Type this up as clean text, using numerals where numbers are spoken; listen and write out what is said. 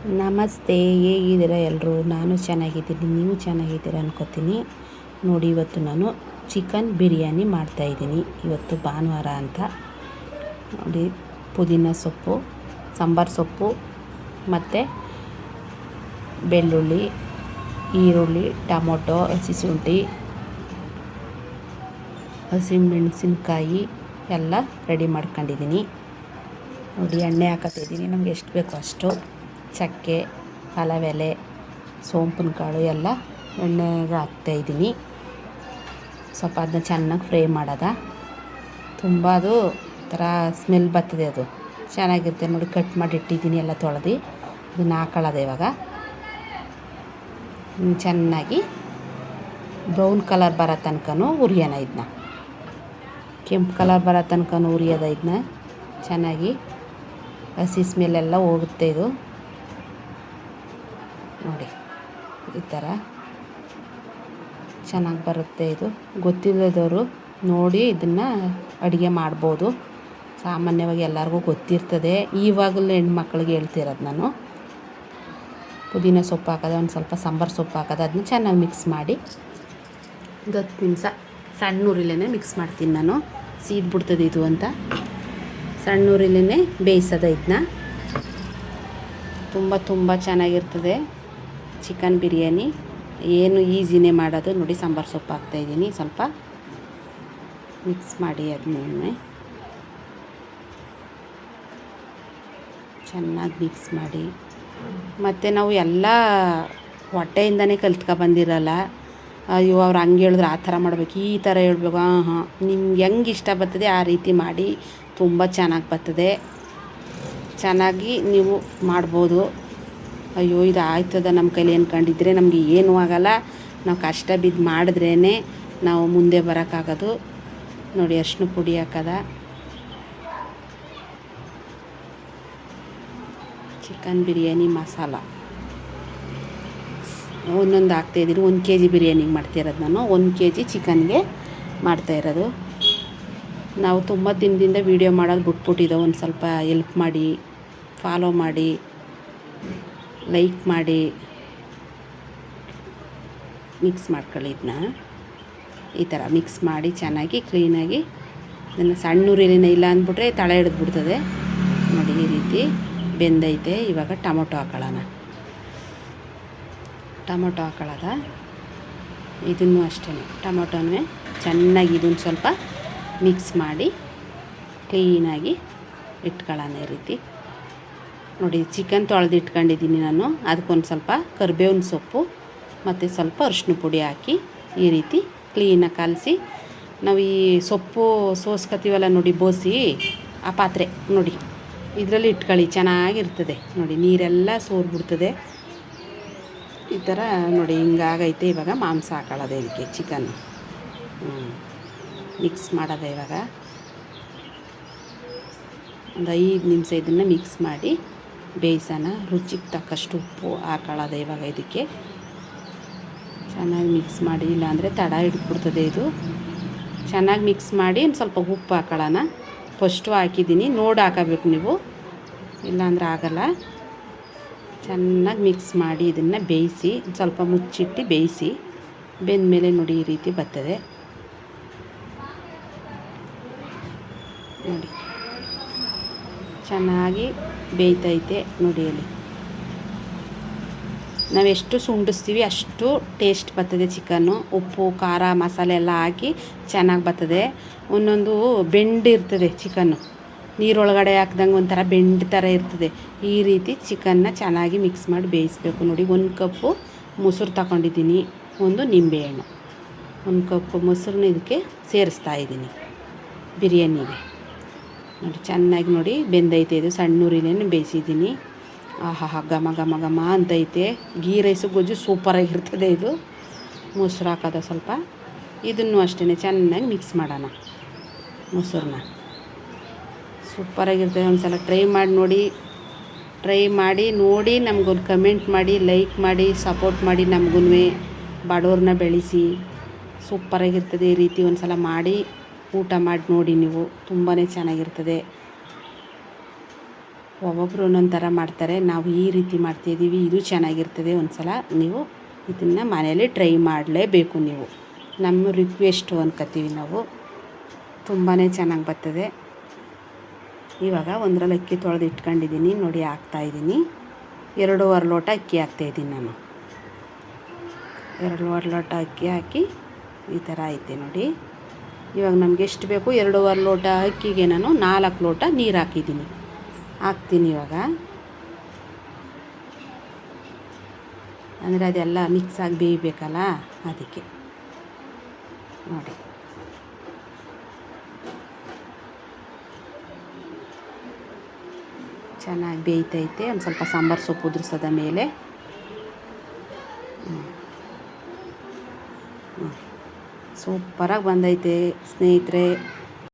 ನಮಸ್ತೆ, ಹೇಗಿದ್ದೀರಾ ಎಲ್ಲರೂ? ನಾನು ಚೆನ್ನಾಗಿದ್ದೀನಿ, ನೀವು ಚೆನ್ನಾಗಿದ್ದೀರಾ ಅನ್ಕೋತೀನಿ. ನೋಡಿ, ಇವತ್ತು ನಾನು ಚಿಕನ್ ಬಿರಿಯಾನಿ ಮಾಡ್ತಾಯಿದ್ದೀನಿ. ಇವತ್ತು ಭಾನುವಾರ ಅಂತ ನೋಡಿ, ಪುದೀನ ಸೊಪ್ಪು, ಸಾಂಬಾರು ಸೊಪ್ಪು ಮತ್ತು ಬೆಳ್ಳುಳ್ಳಿ, ಈರುಳ್ಳಿ, ಟೊಮೊಟೊ, ಹಸಿ ಶುಂಠಿ, ಹಸಿಮೆಣಸಿನ್ಕಾಯಿ ಎಲ್ಲ ರೆಡಿ ಮಾಡ್ಕೊಂಡಿದ್ದೀನಿ. ನೋಡಿ, ಎಣ್ಣೆ ಹಾಕತ್ತಿದ್ದೀನಿ, ನಮಗೆ ಎಷ್ಟು ಬೇಕೋ ಅಷ್ಟು. ಚಕ್ಕೆ, ಪಲಾವ್ ಎಲೆ, ಸೋಂಪಿನ ಕಾಳು ಎಲ್ಲ ಎಣ್ಣೆಗೆ ಹಾಕ್ತಾಯಿದ್ದೀನಿ. ಸ್ವಲ್ಪ ಅದನ್ನ ಚೆನ್ನಾಗಿ ಫ್ರೈ ಮಾಡೋದ. ತುಂಬ ಅದು ಥರ ಸ್ಮೆಲ್ ಬರ್ತದೆ, ಅದು ಚೆನ್ನಾಗಿರುತ್ತೆ. ನೋಡಿ, ಕಟ್ ಮಾಡಿ ಇಟ್ಟಿದ್ದೀನಿ, ಎಲ್ಲ ತೊಳೆದು ಇದನ್ನು ಹಾಕೊಳ್ಳೋದು. ಇವಾಗ ಚೆನ್ನಾಗಿ ಬ್ರೌನ್ ಕಲರ್ ಬರೋ ತನಕನೂ ಹುರಿಯೋಣ. ಇದನ್ನ ಕೆಂಪು ಕಲರ್ ಬರೋ ತನಕನೂ ಹುರಿಯೋದ. ಇದನ್ನ ಚೆನ್ನಾಗಿ ಹಸಿ ಸ್ಮೆಲ್ಲೆಲ್ಲ ಹೋಗುತ್ತೆ. ಇದು ನೋಡಿ, ಈ ಥರ ಚೆನ್ನಾಗಿ ಬರುತ್ತೆ. ಇದು ಗೊತ್ತಿಲ್ಲದವರು ನೋಡಿ ಇದನ್ನು ಅಡುಗೆ ಮಾಡ್ಬೋದು. ಸಾಮಾನ್ಯವಾಗಿ ಎಲ್ಲರಿಗೂ ಗೊತ್ತಿರ್ತದೆ. ಇವಾಗಲೂ ಹೆಣ್ಮಕ್ಳಿಗೆ ಹೇಳ್ತಿರೋದು ನಾನು. ಪುದೀನ ಸೊಪ್ಪು ಹಾಕೋದು, ಒಂದು ಸ್ವಲ್ಪ ಸಾಂಬಾರು ಸೊಪ್ಪು ಹಾಕೋದು, ಅದನ್ನ ಚೆನ್ನಾಗಿ ಮಿಕ್ಸ್ ಮಾಡಿ ಒಂದು 10 ನಿಮಿಷ ಸಣ್ಣ ಉರಿಲೇ ಮಿಕ್ಸ್ ಮಾಡ್ತೀನಿ ನಾನು. ಸೀದ್ಬಿಡ್ತದೆ ಇದು ಅಂತ ಸಣ್ಣ ಉರಿಲೇ ಬೇಯಿಸೋದು. ಇದನ್ನ ತುಂಬ ಚೆನ್ನಾಗಿರ್ತದೆ ಚಿಕನ್ ಬಿರಿಯಾನಿ. ಏನು ಈಸಿನೇ ಮಾಡೋದು. ನೋಡಿ, ಸಾಂಬಾರು ಸೊಪ್ಪು ಹಾಕ್ತಾಯಿದ್ದೀನಿ, ಸ್ವಲ್ಪ ಮಿಕ್ಸ್ ಮಾಡಿ ಅದನ್ನೇ ಚೆನ್ನಾಗಿ ಮಿಕ್ಸ್ ಮಾಡಿ. ಮತ್ತು ನಾವು ಎಲ್ಲ ಹೊಟ್ಟೆಯಿಂದನೇ ಬಂದಿರಲ್ಲ. ಅಯ್ಯೋ, ಅವ್ರು ಹಂಗೆ ಹೇಳಿದ್ರೆ ಆ ಥರ ಮಾಡಬೇಕು, ಈ ಥರ ಹೇಳ್ಬೇಕು. ನಿಮ್ಗೆ ಹೆಂಗೆ ಇಷ್ಟ ಬರ್ತದೆ ಆ ರೀತಿ ಮಾಡಿ. ತುಂಬ ಚೆನ್ನಾಗಿ ಬರ್ತದೆ, ಚೆನ್ನಾಗಿ ನೀವು ಮಾಡ್ಬೋದು. ಅಯ್ಯೋ, ಇದು ಆಯ್ತದ ನಮ್ಮ ಕೈಲಿ ಅಂದ್ಕೊಂಡಿದ್ರೆ ನಮಗೆ ಏನೂ ಆಗೋಲ್ಲ. ನಾವು ಕಷ್ಟ ಬಿದ್ದು ಮಾಡಿದ್ರೇ ನಾವು ಮುಂದೆ ಬರೋಕ್ಕಾಗೋದು. ನೋಡಿ, ಅರಿಶಿನ ಪುಡಿ ಹಾಕೋದ, ಚಿಕನ್ ಬಿರಿಯಾನಿ ಮಸಾಲ ಒಂದೊಂದು ಹಾಕ್ತಾಯಿದ್ದೀನಿ. 1 kg ಬಿರಿಯಾನಿಗೆ ಮಾಡ್ತಾಯಿರೋದು ನಾನು, 1 kg ಚಿಕನ್ಗೆ ಮಾಡ್ತಾಯಿರೋದು. ನಾವು ತುಂಬ ದಿನದಿಂದ ವೀಡಿಯೋ ಮಾಡೋದು ಬಿಟ್ಬಿಟ್ಟಿದ್ದೋ. ಒಂದು ಸ್ವಲ್ಪ ಹೆಲ್ಪ್ ಮಾಡಿ, ಫಾಲೋ ಮಾಡಿ, ಲೈಕ್ ಮಾಡಿ, ಮಿಕ್ಸ್ ಮಾಡ್ಕೊಳ್ಳಿ. ಇದನ್ನ ಈ ಥರ ಮಿಕ್ಸ್ ಮಾಡಿ ಚೆನ್ನಾಗಿ ಕ್ಲೀನಾಗಿ ಇದನ್ನು ಸಣ್ಣ ಉರಿಲಿನ ಇಲ್ಲ ಅಂದ್ಬಿಟ್ರೆ ತಳ ಹಿಡಿದ್ಬಿಡ್ತದೆ. ನೋಡಿ, ಈ ರೀತಿ ಬೆಂದೈತೆ. ಇವಾಗ ಟೊಮೊಟೊ ಹಾಕೊಳ್ಳೋಣ. ಟೊಮೊಟೊ ಹಾಕೊಳ್ಳೋದ. ಇದನ್ನು ಅಷ್ಟೇ, ಟೊಮೊಟೊನೇ ಚೆನ್ನಾಗಿ ಇದನ್ನು ಸ್ವಲ್ಪ ಮಿಕ್ಸ್ ಮಾಡಿ ಕ್ಲೀನಾಗಿ ಇಟ್ಕೊಳ್ಳೋಣ. ಈ ರೀತಿ ನೋಡಿ, ಚಿಕನ್ ತೊಳೆದು ಇಟ್ಕೊಂಡಿದ್ದೀನಿ ನಾನು. ಅದಕ್ಕೊಂದು ಸ್ವಲ್ಪ ಕರಿಬೇವಿನ ಸೊಪ್ಪು ಮತ್ತು ಸ್ವಲ್ಪ ಅರಿಶಿನ ಪುಡಿ ಹಾಕಿ ಈ ರೀತಿ ಕ್ಲೀನಾಗಿ ಕಲಸಿ, ನಾವು ಈ ಸೊಪ್ಪು ಸೋಸ್ಕೊತೀವಲ್ಲ ನೋಡಿ, ಬೋಸಿ ಆ ಪಾತ್ರೆ ನೋಡಿ, ಇದರಲ್ಲಿ ಇಟ್ಕೊಳ್ಳಿ, ಚೆನ್ನಾಗಿರ್ತದೆ. ನೋಡಿ, ನೀರೆಲ್ಲ ಸೋರ್ಬಿಡ್ತದೆ. ಈ ಥರ ನೋಡಿ, ಹಿಂಗಾಗೈತೆ. ಇವಾಗ ಮಾಂಸ ಹಾಕೊಳ್ಳೋದು ಇದಕ್ಕೆ, ಚಿಕನ್ನು ಮಿಕ್ಸ್ ಮಾಡೋದು. ಇವಾಗ ಒಂದು 5 ನಿಮಿಷ ಇದನ್ನು ಮಿಕ್ಸ್ ಮಾಡಿ ಬೇಯಿಸೋಣ. ರುಚಿಗೆ ತಕ್ಕಷ್ಟು ಉಪ್ಪು ಹಾಕೊಳ್ಳೋದು. ಇವಾಗ ಇದಕ್ಕೆ ಚೆನ್ನಾಗಿ ಮಿಕ್ಸ್ ಮಾಡಿ, ಇಲ್ಲಾಂದರೆ ತಡ ಹಿಡ್ಬಿಡ್ತದೆ. ಇದು ಚೆನ್ನಾಗಿ ಮಿಕ್ಸ್ ಮಾಡಿ ಒಂದು ಸ್ವಲ್ಪ ಉಪ್ಪು ಹಾಕೊಳ್ಳೋಣ. ಫಸ್ಟು ಹಾಕಿದ್ದೀನಿ, ನೋಡಿ ಹಾಕಬೇಕು ನೀವು, ಇಲ್ಲಾಂದ್ರೆ ಆಗೋಲ್ಲ. ಚೆನ್ನಾಗಿ ಮಿಕ್ಸ್ ಮಾಡಿ ಇದನ್ನು ಬೇಯಿಸಿ, ಸ್ವಲ್ಪ ಮುಚ್ಚಿಟ್ಟು ಬೇಯಿಸಿ. ಬೆಂದಮೇಲೆ ನೋಡಿ, ಈ ರೀತಿ ಬರ್ತದೆ. ನೋಡಿ, ಚೆನ್ನಾಗಿ ಬೇಯ್ತೈತೆ. ನೋಡಿ, ಅಲ್ಲಿ ನಾವೆಷ್ಟು ಸುಂಡಿಸ್ತೀವಿ ಅಷ್ಟು ಟೇಸ್ಟ್ ಬರ್ತದೆ ಚಿಕನ್ನು. ಉಪ್ಪು, ಖಾರ, ಮಸಾಲೆ ಎಲ್ಲ ಹಾಕಿ ಚೆನ್ನಾಗಿ ಬರ್ತದೆ. ಒಂದೊಂದು ಬೆಂಡ್ ಇರ್ತದೆ ಚಿಕನ್ನು, ನೀರೊಳಗಡೆ ಹಾಕ್ದಂಗೆ ಒಂಥರ ಬೆಂಡ್ ಥರ ಇರ್ತದೆ. ಈ ರೀತಿ ಚಿಕನ್ನ ಚೆನ್ನಾಗಿ ಮಿಕ್ಸ್ ಮಾಡಿ ಬೇಯಿಸಬೇಕು. ನೋಡಿ, 1 ಕಪ್ಪು ಮೊಸರು ತಗೊಂಡಿದ್ದೀನಿ, 1 ನಿಂಬೆಹಣ್ಣು, 1 ಕಪ್ಪು ಮೊಸರನ್ನ ಇದಕ್ಕೆ ಸೇರಿಸ್ತಾ ಇದ್ದೀನಿ ಬಿರಿಯಾನಿಗೆ. ನೋಡಿ, ಚೆನ್ನಾಗಿ ನೋಡಿ ಬೆಂದೈತೆ. ಇದು ಸಣ್ಣ ಉರಿಲೇ ಬೇಯಿಸಿದ್ದೀನಿ. ಆಹಾ, ಘಮ ಘಮ ಘಮ ಅಂತೈತೆ. ಗೀ ರೈಸು ಗೊಜ್ಜು ಸೂಪರಾಗಿರ್ತದೆ. ಇದು ಮೊಸರು ಹಾಕೋದ ಸ್ವಲ್ಪ. ಇದನ್ನು ಅಷ್ಟೇ ಚೆನ್ನಾಗಿ ಮಿಕ್ಸ್ ಮಾಡೋಣ. ಮೊಸರನ್ನ ಸೂಪರಾಗಿರ್ತದೆ. ಒಂದು ಸಲ ಟ್ರೈ ಮಾಡಿ ನೋಡಿ, ನಮಗೊಂದು ಕಮೆಂಟ್ ಮಾಡಿ, ಲೈಕ್ ಮಾಡಿ, ಸಪೋರ್ಟ್ ಮಾಡಿ. ನಮಗೂ ಬಡವ್ರನ್ನ ಬೆಳೆಸಿ. ಸೂಪರಾಗಿರ್ತದೆ. ಈ ರೀತಿ ಒಂದು ಸಲ ಮಾಡಿ ಊಟ ಮಾಡಿ ನೋಡಿ ನೀವು, ತುಂಬಾ ಚೆನ್ನಾಗಿರ್ತದೆ. ಒಬ್ಬೊಬ್ಬರು ಒಂದೊಂದು ಥರ ಮಾಡ್ತಾರೆ. ನಾವು ಈ ರೀತಿ ಮಾಡ್ತಾಯಿದ್ದೀವಿ. ಇದು ಚೆನ್ನಾಗಿರ್ತದೆ. ಒಂದು ಸಲ ನೀವು ಇದನ್ನು ಮನೆಯಲ್ಲಿ ಟ್ರೈ ಮಾಡಲೇಬೇಕು ನೀವು. ನಮ್ಮ ರಿಕ್ವೆಸ್ಟು ಅನ್ಕೋತೀವಿ ನಾವು. ತುಂಬಾ ಚೆನ್ನಾಗಿ ಬರ್ತದೆ. ಇವಾಗ ಒಂದರಲ್ಲಿ ಅಕ್ಕಿ ತೊಳೆದು ಇಟ್ಕೊಂಡಿದ್ದೀನಿ ನೋಡಿ, ಹಾಕ್ತಾಯಿದ್ದೀನಿ. 2.5 ಲೋಟ ಅಕ್ಕಿ ಹಾಕ್ತಾಯಿದ್ದೀನಿ ನಾನು. 2.5 ಲೋಟ ಅಕ್ಕಿ ಹಾಕಿ ಈ ಥರ ಐತೆ ನೋಡಿ. ಇವಾಗ ನಮಗೆ ಎಷ್ಟು ಬೇಕು 2.5 ಲೋಟ ಅಕ್ಕಿಗೆ ನಾನು 4 ಲೋಟ ನೀರು ಹಾಕ್ತೀನಿ ಇವಾಗ. ಅಂದರೆ ಅದೆಲ್ಲ ಮಿಕ್ಸಾಗಿ ಬೇಯಬೇಕಲ್ಲ, ಅದಕ್ಕೆ ನೋಡಿ. ಚೆನ್ನಾಗಿ ಬೇಯ್ತೈತೆ. ಒಂದು ಸ್ವಲ್ಪ ಸಾಂಬಾರು ಸೊಪ್ಪು ಉದುರಿಸೋದ ಮೇಲೆ ಸೂಪರಾಗಿ ಬಂದೈತೆ ಸ್ನೇಹಿತರೆ.